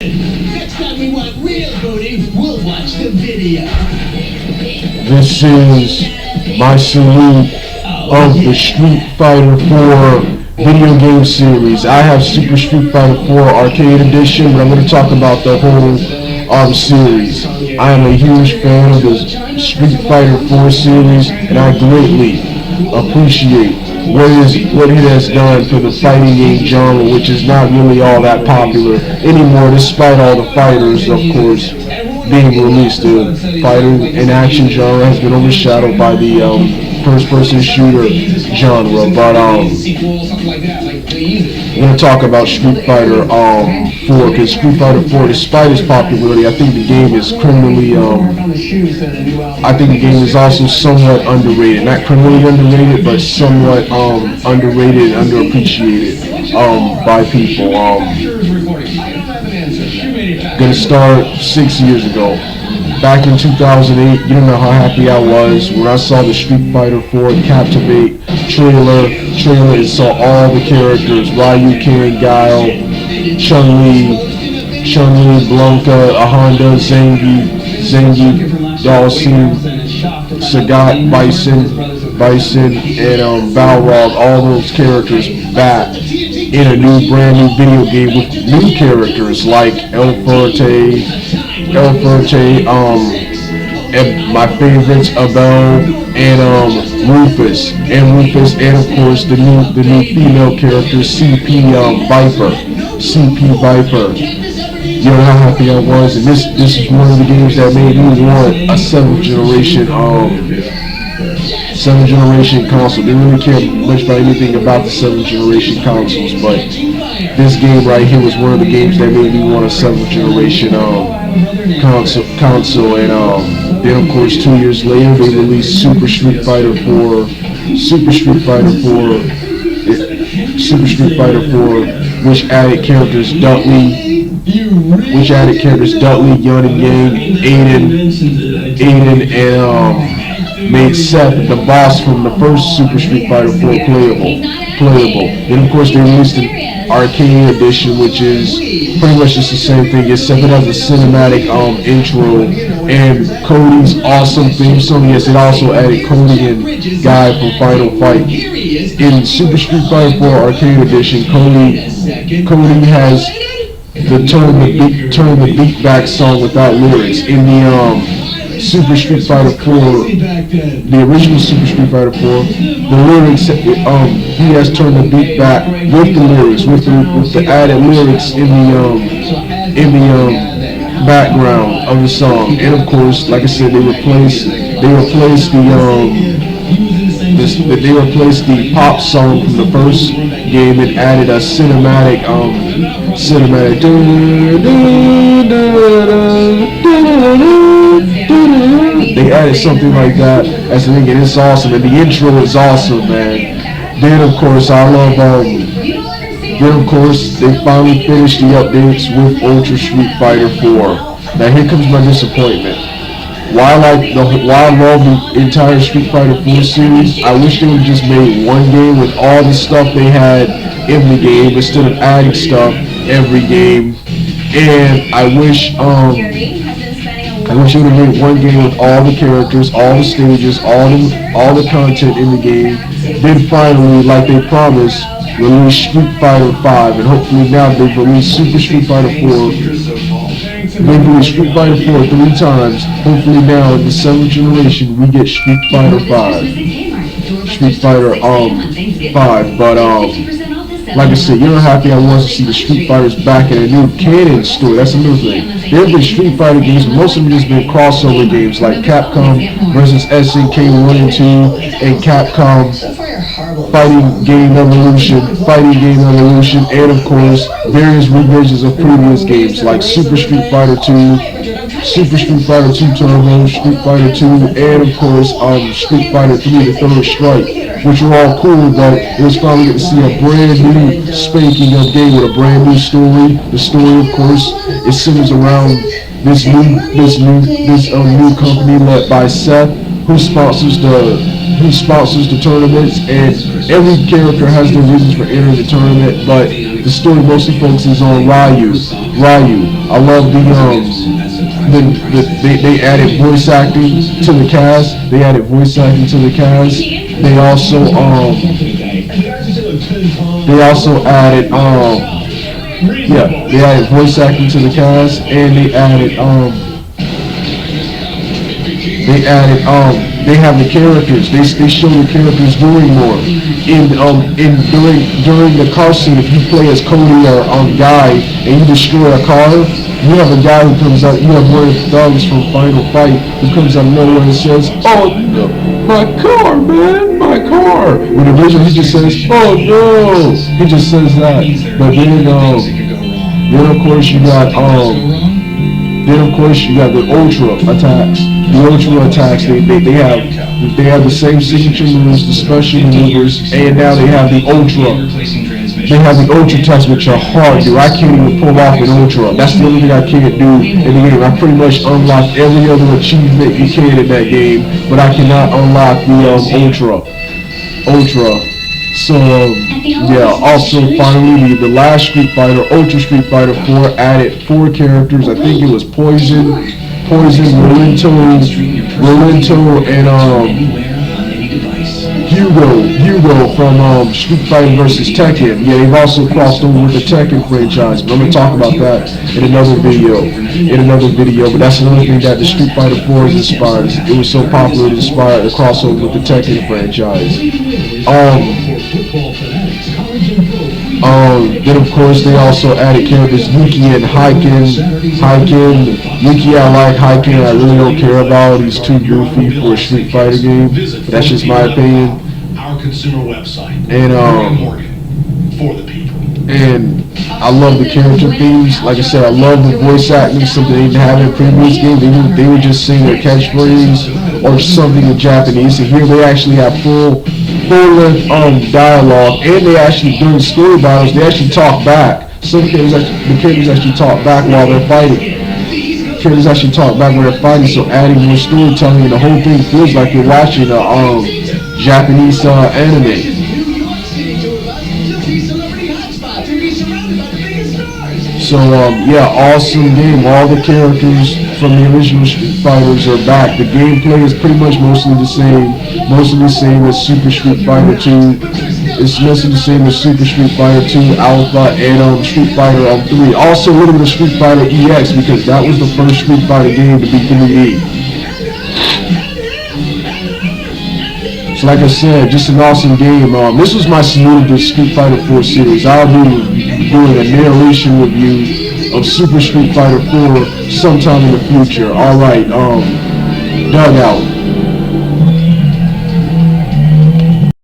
Next time we want real booty, we'll watch the video. This is my salute of the Street Fighter 4 video game series. I have Super Street Fighter 4 Arcade Edition, but I'm going to talk about the whole series. I am a huge fan of the Street Fighter 4 series, and I greatly appreciate what it has done for the fighting game genre, which is not really all that popular anymore, despite all the fighters, of course, being released. The fighting and action genre has been overshadowed by the first-person shooter genre. But I'm going to talk about Street Fighter 4, because Street Fighter 4, despite its popularity, I think the game is criminally, I think the game is also somewhat underrated. Not criminally underrated, but somewhat underrated and underappreciated by people. Gonna start 6 years ago. Back in 2008, you don't know how happy I was when I saw the Street Fighter 4 Captivate trailer and saw all the characters: Ryu, Ken, Guile, Chun-Li, Blanka, Honda, Zangief, Dhalsim, Sagat, Bison, and Balrog, all those characters back in a brand new video game with new characters like El Fuerte, and my favorites, Abel and Rufus, and of course the new female character, CP Viper. You know how happy I was, and this is one of the games that made me want a 7th generation console. Didn't really care much about anything about the 7th generation consoles, but this game right here was one of the games that made me want a 7th generation console. And then of course 2 years later they released Super Street Fighter 4, which added characters Dudley, Yun and Yang, Aiden, and made Seth, the boss from the first Super Street Fighter 4, playable. Then of course they released an Arcade Edition, which is pretty much just the same thing, except it has a cinematic intro and Cody's awesome theme song. Yes, it also added Cody and Guy from Final Fight. In Super Street Fighter 4 Arcade Edition, Cody has the turn the beat back song without lyrics. In the Super Street Fighter 4, the original Super Street Fighter 4, the lyrics, he has turned the beat back with the lyrics, with the added lyrics in the background of the song. And of course, like I said, they replaced the pop song from the first game and added a cinematic. They added something like that as the thing, and it's awesome. And the intro is awesome, man. Then of course they finally finished the updates with Ultra Street Fighter 4. Now here comes my disappointment. While I love the entire Street Fighter 4 series, I wish they would just made one game with all the stuff they had in the game instead of adding stuff every game. And I wish you would have made one game with all the characters, all the stages, all the content in the game. Then finally, like they promised, release Street Fighter 5, and hopefully now they've released Super Street Fighter 4. They've released Street Fighter 4 3 times. Hopefully now in the 7th generation we get Street Fighter 5. But like I said, you know how happy I was to see the Street Fighters back in a new canon story. That's another thing. There have been Street Fighter games, but most of them have just been crossover games like Capcom versus SNK 1 and 2, and Capcom Fighting Game Evolution, and of course various revisions of previous games like Super Street Fighter 2, Super Street Fighter 2 Turbo, Street Fighter 2, and of course Street Fighter 3, The Third Strike, which were all cool, but it was finally good to see a brand new spanking up game with a brand new story. The story, of course, is centers around this new company led by Seth, who sponsors the tournaments, and every character has their reasons for entering the tournament, but the story mostly focuses on Ryu. I love they added voice acting to the cast. They added voice acting to the cast. They also added they added voice acting to the cast, and they have the characters. They show the characters doing more. During the car scene, if you play as Cody or Guy and you destroy a car, you have a guy who comes out. You have one of the thugs from Final Fight who comes out of nowhere and says, "Oh no, my car, man, my car." When originally he just says, "Oh no," he just says that. But then of course you got the Ultra attacks. The Ultra attacks, they have the same signature moves, the special maneuvers, and now they have the Ultra. They have the Ultra attacks, which are hard, dude. I can't even pull off an Ultra. That's the only thing I can't do in the game. I pretty much unlocked every other achievement you can in that game, but I cannot unlock the Ultra. So, also finally, the last Street Fighter, Ultra Street Fighter 4, added 4 characters. I think it was Poison, Rolento, and Hugo from Street Fighter vs. Tekken. Yeah, they've also crossed over with the Tekken franchise, but I'm going to talk about that in another video. But that's another thing that the Street Fighter 4 is inspired. It was so popular, it inspired the crossover with the Tekken franchise. Then of course they also added characters Yuki and Heiken. Yuki I like, Heiken I really don't care about. He's too goofy for a Street Fighter game. That's just my opinion. Our consumer website. And for the people. And I love the character themes. Like I said, I love the voice acting, something they didn't have in previous games. They would just sing their catchphrase or something in Japanese. And here they actually have full-length dialogue, and they actually, during story battles, they actually talk back. The characters actually talk back while they're fighting. So adding more storytelling, and the whole thing feels like you're watching a Japanese anime. So awesome game. All the characters from the original Street Fighters are back. The gameplay is pretty much mostly the same as Super Street Fighter 2. It's mostly the same as Super Street Fighter 2 Alpha and Street Fighter 3. Also a little bit of Street Fighter EX, because that was the first Street Fighter game to be 3D. So like I said, just an awesome game. This was my salute to the Street Fighter 4 series. I'll be doing a narration review of Super Street Fighter 4 sometime in the future. Alright, Dugout.